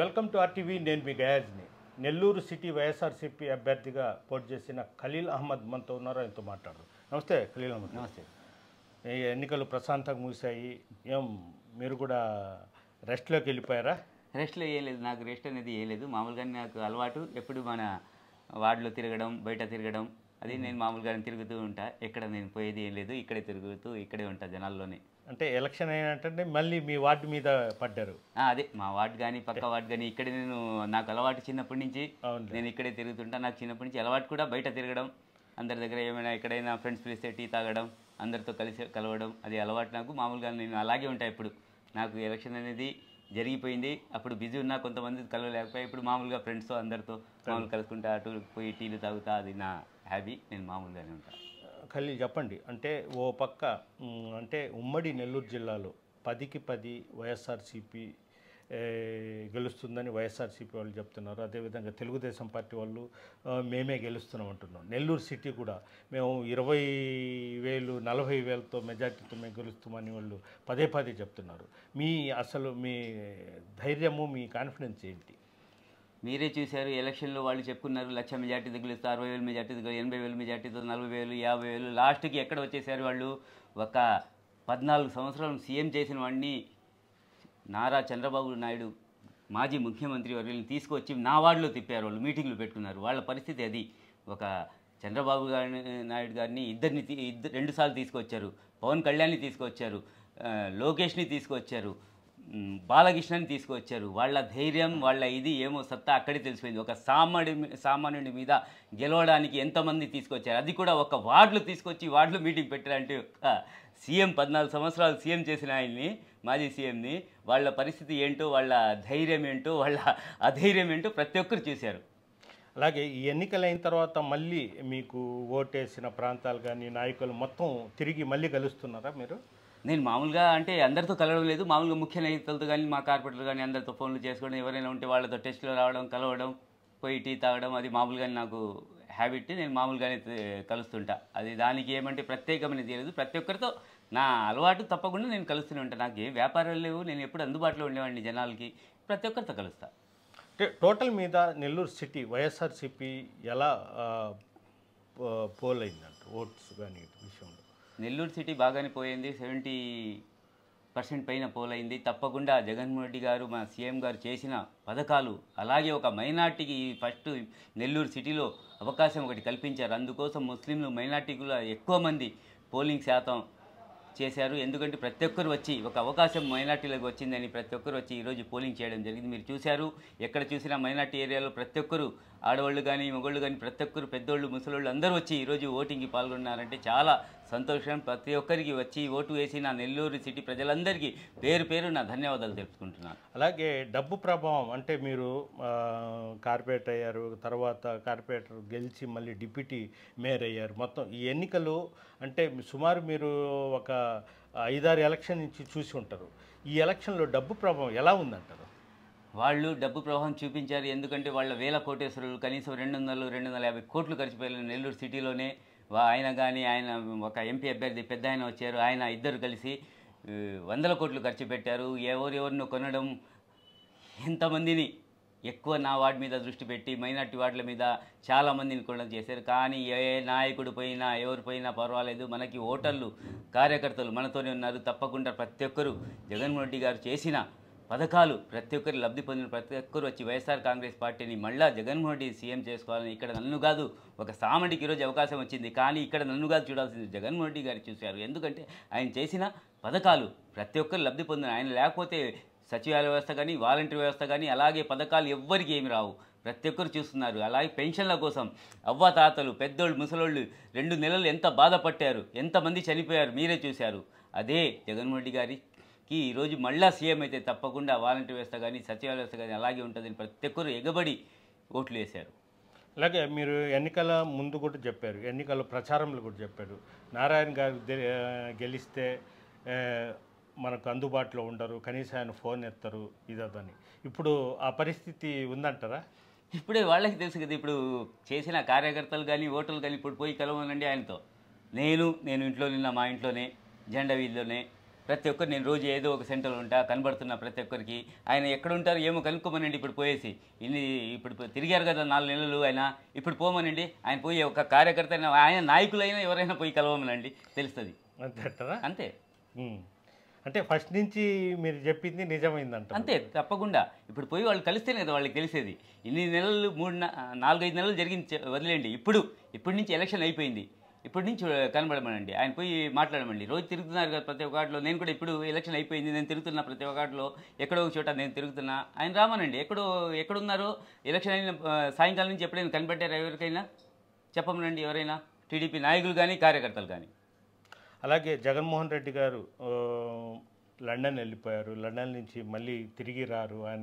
Welcome to RTV. నేను మీ గయాజ్ని. Nellore city YSRCP అభ్యర్థిగా పోటీ చేసిన ఖలీల్ అహ్మద్ మనతో ఉన్నారు. ఆయనతో మాట్లాడరు. నమస్తే ఖలీల్ అహ్మద్. నమస్తే. ఈ ఎన్నికలు ప్రశాంతంగా ముగిశాయి. మీరు కూడా రెస్ట్లోకి వెళ్ళిపోయారా? రెస్ట్లో ఏం లేదు, నాకు రెస్ట్ అనేది ఏం లేదు. మామూలుగానే నాకు అలవాటు ఎప్పుడు మన వార్డులో తిరగడం, బయట తిరగడం, అది నేను మామూలుగానే తిరుగుతూ ఉంటా. ఎక్కడ నేను పోయేది ఏం లేదు, ఇక్కడే తిరుగుతూ ఇక్కడే ఉంటా జనాల్లోనే. అంటే ఎలక్షన్ అయినట్టే మళ్ళీ మీ వార్డు మీద పడ్డారు. అదే మా వార్డు కానీ పక్క వార్డు కానీ ఇక్కడే నాకు అలవాటు చిన్నప్పటి నుంచి. నేను ఇక్కడే తిరుగుతుంటా. నాకు చిన్నప్పటి నుంచి అలవాటు కూడా బయట తిరగడం, అందరి దగ్గర ఏమైనా ఎక్కడైనా ఫ్రెండ్స్ పిలిస్తే టీ తాగడం, అందరితో కలవడం, అది అలవాటు నాకు. మామూలుగా నేను అలాగే ఉంటా. ఇప్పుడు నాకు ఎలక్షన్ అనేది జరిగిపోయింది. అప్పుడు బిజీ ఉన్నా, కొంతమంది కలవలేకపోయి, ఇప్పుడు మామూలుగా ఫ్రెండ్స్తో అందరితో మామూలు కలుసుకుంటా, అటు పోయి టీలు తాగుతా. అది నా హ్యాబీ. నేను మామూలుగానే ఉంటాను. ఖలీల్ చెప్పండి, అంటే ఓ పక్క అంటే ఉమ్మడి నెల్లూరు జిల్లాలో 10కి 10 వైఎస్ఆర్సీపీ గెలుస్తుందని వైఎస్ఆర్సీపీ వాళ్ళు చెప్తున్నారు. అదేవిధంగా తెలుగుదేశం పార్టీ వాళ్ళు మేమే గెలుస్తున్నాం అంటున్నాం. నెల్లూరు సిటీ కూడా మేము 20,000 40,000తో మెజార్టీతో మేము గెలుస్తామని వాళ్ళు పదే పదే చెప్తున్నారు. అసలు మీ ధైర్యము, మీ కాన్ఫిడెన్స్ ఏంటి? మీరే చూశారు, ఎలక్షన్లో వాళ్ళు చెప్పుకున్నారు 1,00,000 మెజార్టీతో గెలుస్తారు, 60,000 మెజార్టీతో, 80,000 మెజార్టీతో, 40,000, 50,000. లాస్ట్కి ఎక్కడ వచ్చేసారు వాళ్ళు? ఒక 14 సంవత్సరాలు సీఎం చేసిన వాడిని, నారా చంద్రబాబు నాయుడు మాజీ ముఖ్యమంత్రి వర్యుల్ని తీసుకొచ్చి నా వార్డులో తిప్పారు. వాళ్ళు మీటింగ్లు పెట్టుకున్నారు. వాళ్ళ పరిస్థితి అది. ఒక చంద్రబాబు నాయుడు గారిని 2 సార్లు తీసుకొచ్చారు, పవన్ కళ్యాణ్ని తీసుకొచ్చారు, లోకేష్ని తీసుకొచ్చారు, బాలకృష్ణని తీసుకొచ్చారు. వాళ్ళ ధైర్యం, వాళ్ళ ఇది ఏమో సత్తా అక్కడే తెలిసిపోయింది. ఒక సామాన్యుడి మీద గెలవడానికి ఎంతమంది తీసుకొచ్చారు, అది కూడా ఒక వార్డులో తీసుకొచ్చి వార్డులో మీటింగ్ పెట్టారంటే సీఎం 14 సంవత్సరాలు సీఎం చేసిన ఆయన్ని, మాజీ సీఎంని, వాళ్ళ పరిస్థితి ఏంటో, వాళ్ళ ధైర్యం ఏంటో, వాళ్ళ అధైర్యం ఏంటో ప్రతి ఒక్కరు చూశారు. అలాగే ఈ ఎన్నికలైన తర్వాత మళ్ళీ మీకు ఓటేసిన ప్రాంతాలు కానీ నాయకులు మొత్తం తిరిగి మళ్ళీ కలుస్తున్నారా మీరు? నేను మామూలుగా అంటే అందరితో కలవడం లేదు. మామూలుగా ముఖ్య నాయకులతో కానీ, మా కార్పొరేటర్ కానీ అందరితో ఫోన్లు చేసుకోవడం, ఎవరైనా ఉంటే వాళ్ళతో టెస్ట్లో రావడం, కలవడం, పోయి టీ తాగడం, అది మామూలుగానే నాకు హ్యాబిట్. నేను మామూలుగానే కలుస్తుంటా. అది దానికి ఏమంటే ప్రత్యేకమైనది తెలియదు. ప్రతి ఒక్కరితో నా అలవాటు, తప్పకుండా నేను కలుస్తూనే ఉంటాను. నాకు ఏ వ్యాపారాలు లేవు, నేను ఎప్పుడు అందుబాటులో ఉండేవాడిని జనాలకి. ప్రతి ఒక్కరితో కలుస్తా. అంటే టోటల్ మీద నెల్లూరు సిటీ వైఎస్ఆర్సీపీ ఎలా పోల్ అయిందంట ఓట్స్ కానీ విషయంలో? నెల్లూరు సిటీ బాగానే పోయింది. 70% పైన పోలైంది. తప్పకుండా జగన్మోహన్ రెడ్డి గారు, మా సీఎం గారు చేసిన పథకాలు, అలాగే ఒక మైనార్టీకి ఫస్ట్ నెల్లూరు సిటీలో అవకాశం ఒకటి కల్పించారు. అందుకోసం ముస్లింలు, మైనార్టీలు ఎక్కువ మంది పోలింగ్ శాతం చేశారు. ఎందుకంటే ప్రతి ఒక్కరు వచ్చి, ఒక అవకాశం మైనార్టీలకు వచ్చిందని ప్రతి ఒక్కరు వచ్చి ఈరోజు పోలింగ్ చేయడం జరిగింది. మీరు చూశారు, ఎక్కడ చూసినా మైనార్టీ ఏరియాలో ప్రతి ఒక్కరు, ఆడవాళ్ళు కానీ మగవాళ్ళు కానీ, ప్రతి ఒక్కరు, పెద్దోళ్ళు ముసలోళ్ళు అందరూ వచ్చి ఈరోజు ఓటింగ్కి పాల్గొన్నారంటే చాలా సంతోషం. ప్రతి ఒక్కరికి వచ్చి ఓటు వేసిన నెల్లూరు సిటీ ప్రజలందరికీ పేరు పేరు నా ధన్యవాదాలు తెలుపుకుంటున్నాను. అలాగే డబ్బు ప్రభావం, అంటే మీరు కార్పొరేటర్ అయ్యారు, తర్వాత కార్పొరేటర్ గెలిచి మళ్ళీ డిప్యూటీ మేయర్ అయ్యారు. మొత్తం ఈ ఎన్నికలు అంటే సుమారు మీరు ఒక 5-6 ఎలక్షన్ నుంచి చూసి ఉంటారు. ఈ ఎలక్షన్లో డబ్బు ప్రభావం ఎలా ఉందంటారు? వాళ్ళు డబ్బు ప్రవాహం చూపించారు. ఎందుకంటే వాళ్ళ వేల కోటేశ్వరులు కనీసం 200-250 కోట్లు ఖర్చు పెట్టారు నెల్లూరు సిటీలోనే. ఆయన కానీ, ఆయన ఒక ఎంపీ అభ్యర్థి పెద్ద ఆయన వచ్చారు, ఆయన ఇద్దరు కలిసి 100 కోట్లు ఖర్చు పెట్టారు. ఎవరినో కొనడం, ఎంతమందిని ఎక్కువ నా వార్డు మీద దృష్టి పెట్టి మైనార్టీ వార్డుల మీద చాలామందిని కొనడం చేశారు. కానీ ఏ నాయకుడు పోయినా, ఎవరు పోయినా పర్వాలేదు, మనకి ఓటర్లు, కార్యకర్తలు మనతోనే ఉన్నారు. తప్పకుండా ప్రతి ఒక్కరు జగన్మోహన్ రెడ్డి గారు చేసిన పథకాలు, ప్రతి ఒక్కరు లబ్ధి పొందిన ప్రతి ఒక్కరు వచ్చి వైఎస్ఆర్ కాంగ్రెస్ పార్టీని మళ్ళా జగన్మోహన్ రెడ్డి సీఎం చేసుకోవాలని, ఇక్కడ నన్ను కాదు, ఒక సామాన్యుడికి ఈరోజు అవకాశం వచ్చింది, కానీ ఇక్కడ నన్ను కాదు చూడాల్సింది, జగన్మోహన్ రెడ్డి గారు చూశారు. ఎందుకంటే ఆయన చేసిన పథకాలు ప్రతి ఒక్కరు లబ్ధి పొందిన. ఆయన లేకపోతే సచివాలయ వ్యవస్థ కానీ, వాలంటీర్ వ్యవస్థ కానీ, అలాగే పథకాలు ఎవ్వరికి ఏమి రావు. ప్రతి ఒక్కరు చూస్తున్నారు. అలాగే పెన్షన్ల కోసం అవ్వాతాతలు, పెద్దోళ్ళు, ముసలోళ్ళు 2 నెలలు ఎంత బాధపడ్డారు, ఎంతమంది చనిపోయారు, మీరే చూశారు. అదే జగన్మోహన్ రెడ్డి గారికి ఈరోజు మళ్ళా సీఎం అయితే తప్పకుండా వాలంటీర్ వ్యవస్థ కానీ, సచివాలయ వ్యవస్థ కానీ అలాగే ఉంటుందని ప్రతి ఒక్కరు ఎగబడి ఓట్లు వేశారు. అలాగే మీరు ఎన్నికల ముందు కూడా చెప్పారు, ఎన్నికల ప్రచారంలో కూడా చెప్పారు, నారాయణ గారు గెలిస్తే మనకు అందుబాటులో ఉండరు, కనీసం ఆయన ఫోన్ ఎత్తరు, ఇదని. ఇప్పుడు ఆ పరిస్థితి ఉందంటారా? ఇప్పుడే వాళ్ళకి తెలుసు కదా. ఇప్పుడు చేసిన కార్యకర్తలు కానీ, ఓటర్లు కానీ ఇప్పుడు పోయి కలవనండి ఆయనతో. నేను ఇంట్లో నిన్న మా ఇంట్లోనే, జెండా వీధిలోనే, ప్రతి ఒక్కరు నేను రోజు ఏదో ఒక సెంటర్లో ఉంటా, కనబడుతున్నా ప్రతి ఒక్కరికి. ఆయన ఎక్కడ ఉంటారు ఏమో కనుక్కోమనండి ఇప్పుడు పోయేసి. ఇప్పుడు తిరిగారు కదా 4 నెలలు ఆయన, ఇప్పుడు పోమనండి. ఆయన పోయి ఒక కార్యకర్త ఆయన నాయకులైనా ఎవరైనా పోయి కలవమనండి, తెలుస్తుంది. అంతేంటారా? అంతే. అంటే ఫస్ట్ నుంచి మీరు చెప్పింది నిజమైందంట. అంతే, తప్పకుండా. ఇప్పుడు పోయి వాళ్ళు కలిస్తేనే కదా వాళ్ళకి తెలిసేది. ఇన్ని నెలలు 4-5 నెలలు జరిగింది వదిలేండి. ఇప్పటి నుంచి ఎలక్షన్ అయిపోయింది, ఇప్పటి నుంచి కనబడమనండి. ఆయన పోయి మాట్లాడమండి. రోజు తిరుగుతున్నారు కదా ప్రతి ఒక్క వాటిలో. నేను కూడా ఇప్పుడు ఎలక్షన్ అయిపోయింది, నేను తిరుగుతున్నా ప్రతి ఒక్క వాటిలో, ఎక్కడో ఒక చోట నేను తిరుగుతున్నా. ఆయన రామనండి. ఎక్కడున్నారో ఎలక్షన్ అయిన సాయంకాలం నుంచి ఎప్పుడైనా కనిపెట్టారా ఎవరికైనా? చెప్పమనండి ఎవరైనా, టీడీపీ నాయకులు కానీ కార్యకర్తలు కానీ. అలాగే జగన్మోహన్ రెడ్డి గారు లండన్ వెళ్ళిపోయారు. లండన్ నుంచి మళ్ళీ తిరిగి రారు. ఆయన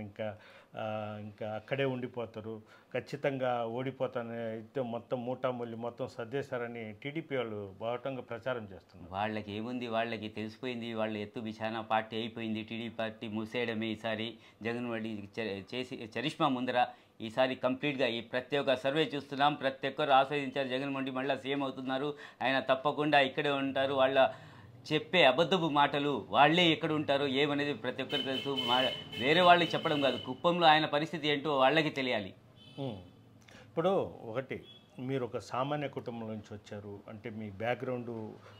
ఇంకా అక్కడే ఉండిపోతారు. ఖచ్చితంగా ఓడిపోతానని అయితే మొత్తం మూటామూలి మొత్తం సర్దేశారని టీడీపీ వాళ్ళు బాహటంగా ప్రచారం చేస్తున్నారు. వాళ్ళకి ఏముంది, వాళ్ళకి తెలిసిపోయింది. వాళ్ళ ఎత్తు బిచానా పార్టీ అయిపోయింది. టీడీపీ పార్టీ మూసేయడమే ఈసారి. జగన్మోహన్ రెడ్డి చేసి చరిష్మా ముందర ఈసారి కంప్లీట్గా ఈ ప్రతి ఒక్క సర్వే చూస్తున్నాం. ప్రతి ఒక్కరు ఆస్వాదించారు. జగన్మోహన్ రెడ్డి మళ్ళీ సీఎం అవుతున్నారు. ఆయన తప్పకుండా ఇక్కడే ఉంటారు. వాళ్ళ చెప్పే అబద్ధపు మాటలు వాళ్ళే ఎక్కడ ఉంటారో ఏమనేది ప్రతి ఒక్కరికి తెలుసు. వేరే వాళ్ళకి చెప్పడం కాదు, కుప్పంలో ఆయన పరిస్థితి ఏంటో వాళ్ళకి తెలియాలి. ఇప్పుడు ఒకటి, మీరు ఒక సామాన్య కుటుంబం నుంచి వచ్చారు అంటే మీ బ్యాక్గ్రౌండ్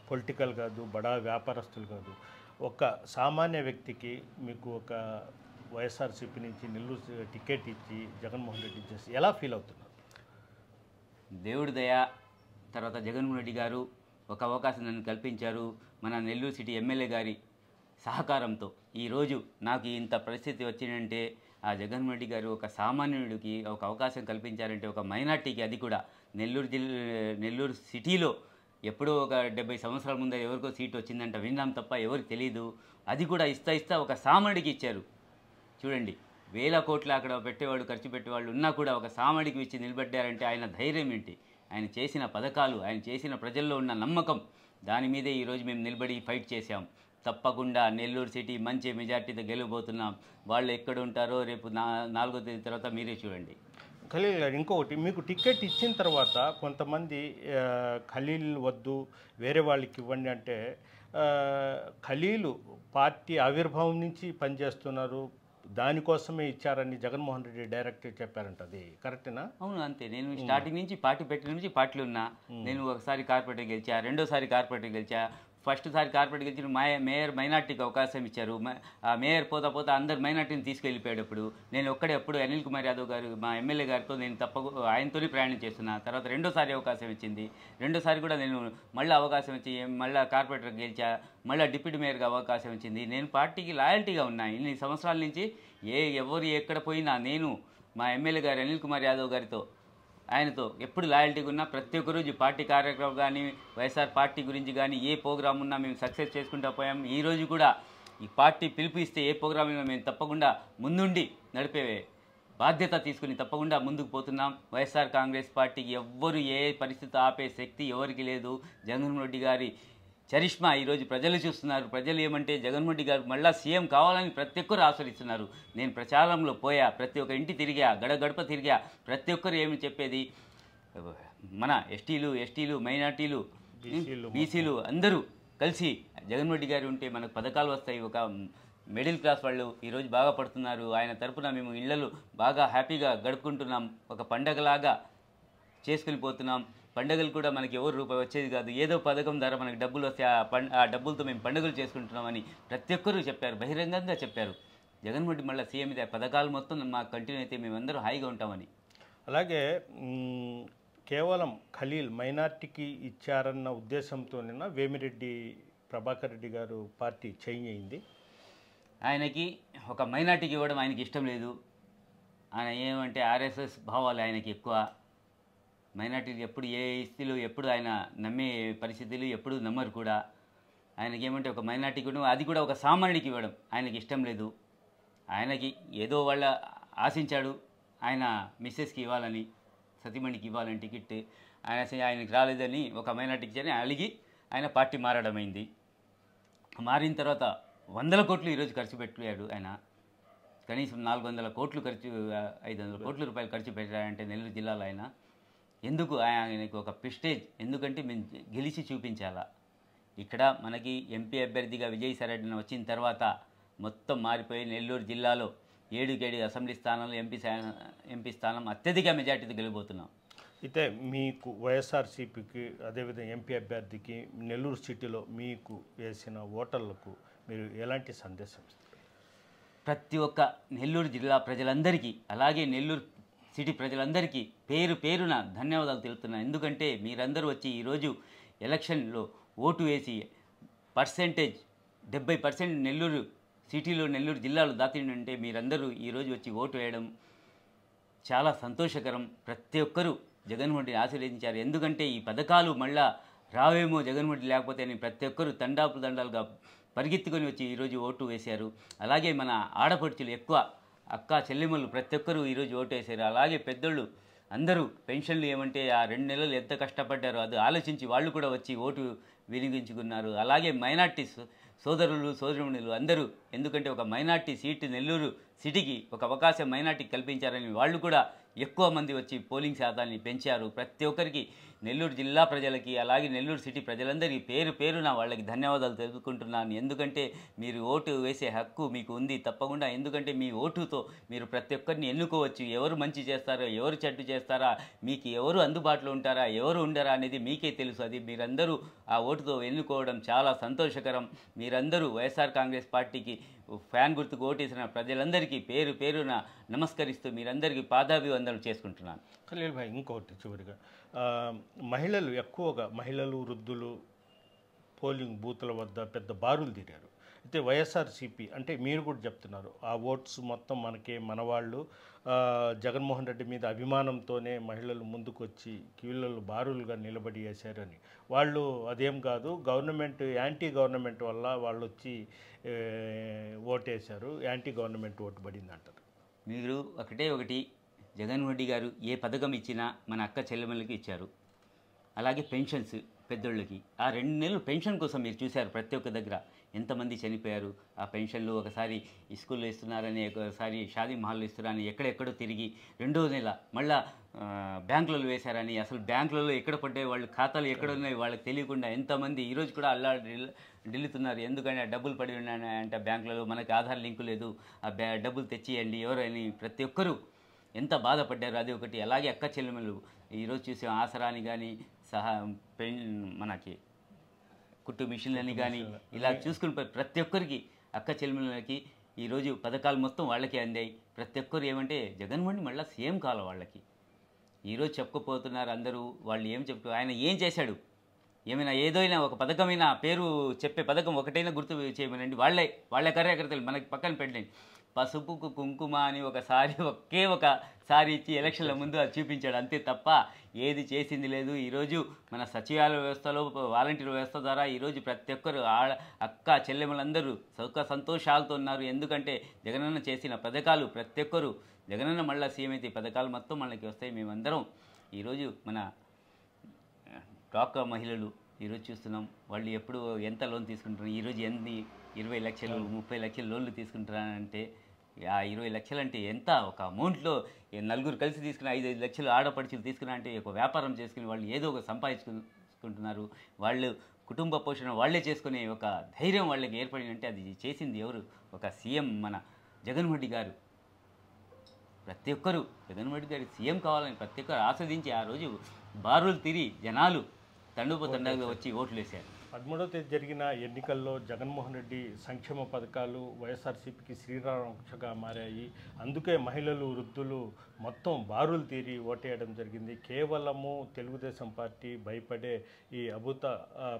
పొలిటికల్ కాదు, బడా వ్యాపారస్తులు కాదు. ఒక సామాన్య వ్యక్తికి మీకు ఒక వైఎస్ఆర్సీపీ నుంచి నెల్లూరు టికెట్ ఇచ్చి జగన్మోహన్ రెడ్డి చేసి ఎలా ఫీల్ అవుతున్నారు? దేవుడి దయ, తర్వాత జగన్మోహన్ రెడ్డి గారు ఒక అవకాశం నన్ను కల్పించారు. మన నెల్లూరు సిటీ ఎమ్మెల్యే గారి సహకారంతో ఈరోజు నాకు ఇంత పరిస్థితి వచ్చిందంటే ఆ జగన్మోహన్ రెడ్డి గారు ఒక సామాన్యుడికి ఒక అవకాశం కల్పించారంటే, ఒక మైనార్టీకి, అది కూడా నెల్లూరు సిటీలో ఎప్పుడో ఒక 70 సంవత్సరాల ముందే ఎవరికో సీట్ వచ్చిందంట విన్నాం తప్ప ఎవరికి తెలియదు. అది కూడా ఇస్తా ఒక సామాన్యుడికి ఇచ్చారు. చూడండి, వేల కోట్లు అక్కడ పెట్టేవాళ్ళు, ఖర్చు పెట్టేవాళ్ళు ఉన్నా కూడా ఒక సామాన్యుడికి ఇచ్చి నిలబడ్డారంటే ఆయన ధైర్యం ఏంటి, ఆయన చేసిన పథకాలు, ఆయన చేసిన ప్రజల్లో ఉన్న నమ్మకం, దాని మీదే ఈరోజు మేము నిలబడి ఫైట్ చేశాం. తప్పకుండా నెల్లూరు సిటీ మంచి మెజార్టీతో గెలవబోతున్నాం. వాళ్ళు ఎక్కడ ఉంటారో రేపు 4వ తేదీ తర్వాత మీరే చూడండి. ఖలీల్ గారు, ఇంకొకటి, మీకు టికెట్ ఇచ్చిన తర్వాత కొంతమంది ఖలీల్ వద్దు వేరే వాళ్ళకి ఇవ్వండి అంటే, ఖలీలు పార్టీ ఆవిర్భావం నుంచి పనిచేస్తున్నారు, దానికోసమే ఇచ్చారని జగన్మోహన్ రెడ్డి డైరెక్ట్ చెప్పారంట. అది కరెక్టేనా? అవును, అంతే. నేను స్టార్టింగ్ నుంచి పార్టీ పెట్టిన నుంచి పార్టీలో ఉన్నా. నేను ఒకసారి కార్పొరేటర్ గెలిచా, రెండోసారి కార్పొరేటర్ గెలిచా. ఫస్ట్ సారి కార్పొరేట్ గెలిచిన మేయర్ మైనార్టీకి అవకాశం ఇచ్చారు. ఆ మేయర్ పోతా అందరు మైనార్టీని తీసుకెళ్ళిపోయేటప్పుడు నేను ఎప్పుడు అనిల్ కుమార్ యాదవ్ గారు మా ఎమ్మెల్యే గారితో నేను ఆయనతోనే ప్రయాణం చేస్తున్నా. తర్వాత రెండోసారి అవకాశం ఇచ్చింది. రెండోసారి కూడా నేను మళ్ళీ అవకాశం ఇచ్చి మళ్ళీ కార్పొరేటర్ గెలిచా. మళ్ళీ డిప్యూటీ మేయర్గా అవకాశం ఇచ్చింది. నేను పార్టీకి లాయల్టీగా ఉన్నా ఇన్ని సంవత్సరాల నుంచి. ఎవరు ఎక్కడ పోయినా నేను మా ఎమ్మెల్యే గారు అనిల్ కుమార్ యాదవ్ గారితో, ఆయనతో ఎప్పుడు లాయల్టీగా ఉన్నా. ప్రతి ఒక్క రోజు పార్టీ కార్యక్రమం కానీ, వైఎస్ఆర్ పార్టీ గురించి కానీ ఏ ప్రోగ్రామ్ ఉన్నా మేము సక్సెస్ చేసుకుంటూ పోయాం. ఈరోజు కూడా ఈ పార్టీ పిలుపు ఇస్తే ఏ ప్రోగ్రామ్ అయినా మేము తప్పకుండా ముందుండి నడిపే బాధ్యత తీసుకుని తప్పకుండా ముందుకు పోతున్నాం. వైఎస్ఆర్ కాంగ్రెస్ పార్టీకి ఎవ్వరు ఏ పరిస్థితి ఆపే శక్తి ఎవరికి లేదు. జగన్మోహన్ రెడ్డి గారి చరిష్మా ఈరోజు ప్రజలు చూస్తున్నారు. ప్రజలు ఏమంటే జగన్మోహన్ రెడ్డి గారు మళ్ళీ సీఎం కావాలని ప్రతి ఒక్కరు ఆస్వాదిస్తున్నారు. నేను ప్రచారంలో పోయా, ప్రతి ఒక్క ఇంటి తిరిగా, గడప తిరిగా. ప్రతి ఒక్కరు ఏమి చెప్పేది, మన ఎస్టీలు మైనార్టీలు బీసీలు అందరూ కలిసి జగన్మోహన్ రెడ్డి గారు ఉంటే మనకు పథకాలు వస్తాయి. ఒక మిడిల్ క్లాస్ వాళ్ళు ఈరోజు బాగా పడుతున్నారు. ఆయన తరపున మేము ఇళ్లలో బాగా హ్యాపీగా గడుపుకుంటున్నాం. ఒక పండగలాగా చేసుకుని పోతున్నాం. పండుగలు కూడా మనకి ఎవరు రూపాయి వచ్చేది కాదు. ఏదో పథకం ద్వారా మనకి డబ్బులు వస్తే ఆ డబ్బులతో మేము పండుగలు చేసుకుంటున్నామని ప్రతి ఒక్కరూ చెప్పారు, బహిరంగంగా చెప్పారు. జగన్మోహన్ రెడ్డి మళ్ళీ సీఎం అయితే పథకాలు మొత్తం మాకు కంటిన్యూ అయితే మేమందరూ హాయిగా ఉంటామని. అలాగే కేవలం ఖలీల్ మైనార్టీకి ఇచ్చారన్న ఉద్దేశంతోనే వేమిరెడ్డి ప్రభాకర్ రెడ్డి గారు పార్టీ చేంజ్ అయింది. ఆయనకి ఒక మైనార్టీకి ఇవ్వడం ఆయనకి ఇష్టం లేదు. ఆయన ఏమంటే ఆర్ఎస్ఎస్ భావాలు ఆయనకి ఎక్కువ. మైనార్టీలు ఎప్పుడు ఏ స్థితిలో ఎప్పుడు ఆయన నమ్మే పరిస్థితులు ఎప్పుడు నమ్మరు కూడా. ఆయనకి ఏమంటే ఒక మైనార్టీకి ఇవ్వడం, అది కూడా ఒక సామాన్యుడికి ఇవ్వడం ఆయనకి ఇష్టం లేదు. ఆయనకి ఏదో వాళ్ళ ఆశించాడు ఆయన మిస్సెస్కి ఇవ్వాలని, సతీమణికి ఇవ్వాలని టికెట్. ఆయనకి రాలేదని ఒక మైనార్టీకి ఇచ్చారని అలిగి ఆయన పార్టీ మారడమైంది. మారిన తర్వాత 100 కోట్లు ఈరోజు ఖర్చు పెట్టాడు ఆయన. కనీసం 400 కోట్లు 500 కోట్ల రూపాయలు ఖర్చు పెట్టాడంటే నెల్లూరు జిల్లాలో ఆయన. ఎందుకు ఆయనకు ఒక ప్రెస్టేజ్, ఎందుకంటే మేము గెలిచి చూపించాలా. ఇక్కడ మనకి ఎంపీ అభ్యర్థిగా విజయసాయిరెడ్డి వచ్చిన తర్వాత మొత్తం మారిపోయి నెల్లూరు జిల్లాలో 7 అసెంబ్లీ స్థానాలు ఎంపీ స్థానం అత్యధిక మెజార్టీతో గెలిపోతున్నాం. అయితే మీకు వైఎస్ఆర్సీపీకి అదేవిధంగా ఎంపీ అభ్యర్థికి నెల్లూరు సిటీలో మీకు వేసిన ఓటర్లకు మీరు ఎలాంటి సందేశం ఇస్తారు? ప్రతి ఒక్క నెల్లూరు జిల్లా ప్రజలందరికీ అలాగే నెల్లూరు సిటీ ప్రజలందరికీ పేరు పేరున ధన్యవాదాలు తెలుపుతున్నాను. ఎందుకంటే మీరందరూ వచ్చి ఈరోజు ఎలక్షన్లో ఓటు వేసి పర్సెంటేజ్ 70% నెల్లూరు సిటీలో నెల్లూరు జిల్లాలో దాటిందంటే మీరందరూ ఈరోజు వచ్చి ఓటు వేయడం చాలా సంతోషకరం. ప్రతి ఒక్కరూ జగన్మోహన్ రెడ్డిని ఆశీర్వదించారు. ఎందుకంటే ఈ పథకాలు మళ్ళా రావేమో జగన్మోహన్ రెడ్డి లేకపోతే అని ప్రతి ఒక్కరూ తండాలుగా పరిగెత్తుకొని వచ్చి ఈరోజు ఓటు వేశారు. అలాగే మన ఆడపడుచులు ఎక్కువ అక్క చెల్లెమ్మలు ప్రతి ఒక్కరూ ఈరోజు ఓటు వేశారు. అలాగే పెద్దోళ్ళు అందరూ పెన్షన్లు ఏమంటే ఆ 2 నెలలు ఎంత కష్టపడ్డారో అది ఆలోచించి వాళ్ళు కూడా వచ్చి ఓటు వినియోగించుకున్నారు. అలాగే మైనార్టీస్ సోదరులు సోదరుమణులు అందరూ, ఎందుకంటే ఒక మైనార్టీ సీటు నెల్లూరు సిటీకి ఒక అవకాశం మైనార్టీకి కల్పించారని వాళ్ళు కూడా ఎక్కువ మంది వచ్చి పోలింగ్ శాతాన్ని పెంచారు. ప్రతి ఒక్కరికి నెల్లూరు జిల్లా ప్రజలకి అలాగే నెల్లూరు సిటీ ప్రజలందరికీ పేరు పేరున వాళ్ళకి ధన్యవాదాలు తెలుపుకుంటున్నాను. ఎందుకంటే మీరు ఓటు వేసే హక్కు మీకు ఉంది తప్పకుండా. ఎందుకంటే మీ ఓటుతో మీరు ప్రతి ఒక్కరిని ఎన్నుకోవచ్చు. ఎవరు మంచి చేస్తారో ఎవరు చెడ్డు చేస్తారా, మీకు ఎవరు అందుబాటులో ఉంటారా ఎవరు ఉండరా అనేది మీకే తెలుసు. అది మీరందరూ ఆ ఓటుతో ఎన్నుకోవడం చాలా సంతోషకరం. మీరందరూ వైఎస్ఆర్ కాంగ్రెస్ పార్టీకి ఫ్యాన్ గుర్తుకు ఓటేసిన ప్రజలందరికీ పేరు పేరున నమస్కరిస్తూ మీరందరికీ పాదాభివందనలు చేసుకుంటున్నాను. ఖలీల్ భాయ్, ఇంకోటి చివరిగా మహిళలు ఎక్కువగా వృద్ధులు పోలింగ్ బూతుల వద్ద పెద్ద బారులు తీరారు. అయితే వైఎస్ఆర్సీపీ అంటే మీరు కూడా చెప్తున్నారు ఆ ఓట్స్ మొత్తం మనవాళ్ళు జగన్మోహన్ రెడ్డి మీద అభిమానంతోనే మహిళలు ముందుకొచ్చి క్యూలలో బారులుగా నిలబడి వేశారని. వాళ్ళు అదేం కాదు, గవర్నమెంట్ యాంటీ గవర్నమెంట్ వల్ల వాళ్ళు వచ్చి ఓటేశారు, యాంటీ గవర్నమెంట్ ఓటు పడింది అంటారు. మీరు ఒకటి జగన్మోహన్ రెడ్డి గారు ఏ పథకం ఇచ్చినా మన అక్క చెల్లెమ్మలకి ఇచ్చారు. అలాగే పెన్షన్స్ పెద్దోళ్ళకి ఆ 2 నెలలు పెన్షన్ కోసం మీరు చూశారు. ప్రతి ఒక్క దగ్గర ఎంతమంది చనిపోయారు. ఆ పెన్షన్లు ఒకసారి స్కూల్లో ఇస్తున్నారని, ఒకసారి షాదీ మహల్లో ఇస్తున్నారని ఎక్కడెక్కడో తిరిగి 2వ నెల మళ్ళా బ్యాంకులలో వేశారని, అసలు బ్యాంకులలో ఎక్కడ పడ్డాయి వాళ్ళ ఖాతాలు ఎక్కడ ఉన్నాయి వాళ్ళకి తెలియకుండా ఎంతమంది ఈరోజు కూడా ఢిల్లుతున్నారు. ఎందుకంటే డబ్బులు పడి ఉన్నాయంటే బ్యాంకులలో మనకి ఆధార్ లింకు లేదు, ఆ డబ్బులు తెచ్చియండి ఎవరని ప్రతి ఒక్కరూ ఎంత బాధపడ్డారు. అది ఒకటి. అలాగే అక్క చెల్లెమ్మలు ఈరోజు చూసే ఆసరాని కానీ మనకి కుట్టు మిషన్లని కానీ ఇలా చూసుకుని ప్రతి ఒక్కరికి అక్క చెల్లెమ్మలకి ఈరోజు పథకాలు మొత్తం వాళ్ళకే అందాయి. ప్రతి ఒక్కరు ఏమంటే జగన్మోహన్ మళ్ళీ సీఎం కావాలి వాళ్ళకి ఈరోజు చెప్పుకోపోతున్నారు అందరూ. వాళ్ళు ఏం చెప్తారు, ఆయన ఏం చేశాడు, ఏమైనా ఏదైనా ఒక పథకమైనా పేరు చెప్పే పథకం ఒకటైనా గుర్తు చేయమనండి. వాళ్ళ కార్యకర్తలు మనకి పక్కన పెట్టండి. పసుపుకు కుంకుమ అని ఒకసారి ఇచ్చి ఎలక్షన్ల ముందు అది చూపించాడు అంతే తప్ప ఏది చేసింది లేదు. ఈరోజు మన సచివాలయ వ్యవస్థలో వాలంటీర్ వ్యవస్థ ద్వారా ఈరోజు ప్రతి ఒక్కరు అక్క చెల్లెమ్మలందరూ సుఖ సంతోషాలతో ఉన్నారు. ఎందుకంటే జగనన్న చేసిన పథకాలు ప్రతి ఒక్కరు జగనన్న మళ్ళీ సీఎం అయితే పథకాలు మొత్తం మనకి వస్తాయి. మేమందరం ఈరోజు మన డ్వాక్రా మహిళలు ఈరోజు చూస్తున్నాం వాళ్ళు ఎప్పుడు ఎంత లోన్ తీసుకుంటున్నారు. ఈరోజు 20 లక్షలు 30 లక్షలు లోన్లు తీసుకుంటారంటే ఆ 20 లక్షలు అంటే ఎంత ఒక అమౌంట్లో నలుగురు కలిసి తీసుకుని 5 లక్షలు ఆడపడుచులు తీసుకున్నా అంటే ఒక వ్యాపారం చేసుకుని వాళ్ళు ఏదో ఒక సంపాదించుకుంటున్నారు. వాళ్ళు కుటుంబ పోషణ వాళ్ళే చేసుకునే ఒక ధైర్యం వాళ్ళకి ఏర్పడిందంటే అది చేసింది ఎవరు, ఒక సీఎం మన జగన్మోహన్ రెడ్డి గారు. ప్రతి ఒక్కరూ జగన్మోహన్ రెడ్డి గారి సీఎం కావాలని ప్రతి ఒక్కరు ఆస్వాదించి ఆ రోజు బారులు తిరిగి జనాలు తండోపతండాలుగా వచ్చి ఓట్లు వేశారు. 13వ తేదీ జరిగిన ఎన్నికల్లో జగన్మోహన్ రెడ్డి సంక్షేమ పథకాలు వైఎస్ఆర్సీపీకి శ్రీరామరక్షగా మారాయి. అందుకే మహిళలు వృద్ధులు మొత్తం బారులు తీరి ఓటేయడం జరిగింది. కేవలము తెలుగుదేశం పార్టీ భయపడే ఈ అభూత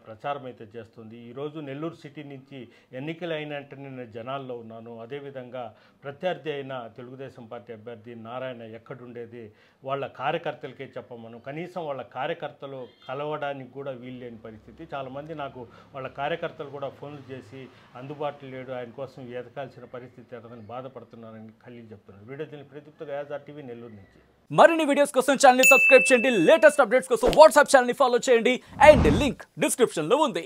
ప్రచారం అయితే చేస్తుంది. ఈరోజు నెల్లూరు సిటీ నుంచి ఎన్నికలు అయినట్టు నేను జనాల్లో ఉన్నాను. అదేవిధంగా ప్రత్యర్థి అయిన తెలుగుదేశం పార్టీ అభ్యర్థి నారాయణ ఎక్కడుండేది వాళ్ళ కార్యకర్తలకే చెప్పమను. కనీసం వాళ్ళ కార్యకర్తలు కలవడానికి కూడా వీల్లేని పరిస్థితి. చాలామంది నాకు వాళ్ళ కార్యకర్తలు కూడా ఫోన్లు చేసి అందుబాటులో లేడు, ఆయన కోసం ఎదకాల్సిన పరిస్థితి ఎదగని బాధపడుతున్నారని ఖలీల్ చెప్తున్నారు. వీడియో దీన్ని ప్రదీప్తో యాజార్ టీవీ నెల్లూరు నుంచి. మరిన్ని వీడియోస్ కోసం ఛానల్ ని సబ్స్క్రైబ్ చేయండి. లేటెస్ట్ అప్డేట్స్ కోసం వాట్సాప్ ఛానల్ ని ఫాలో చేయండి. అండ్ లింక్ డిస్క్రిప్షన్ లో ఉంది.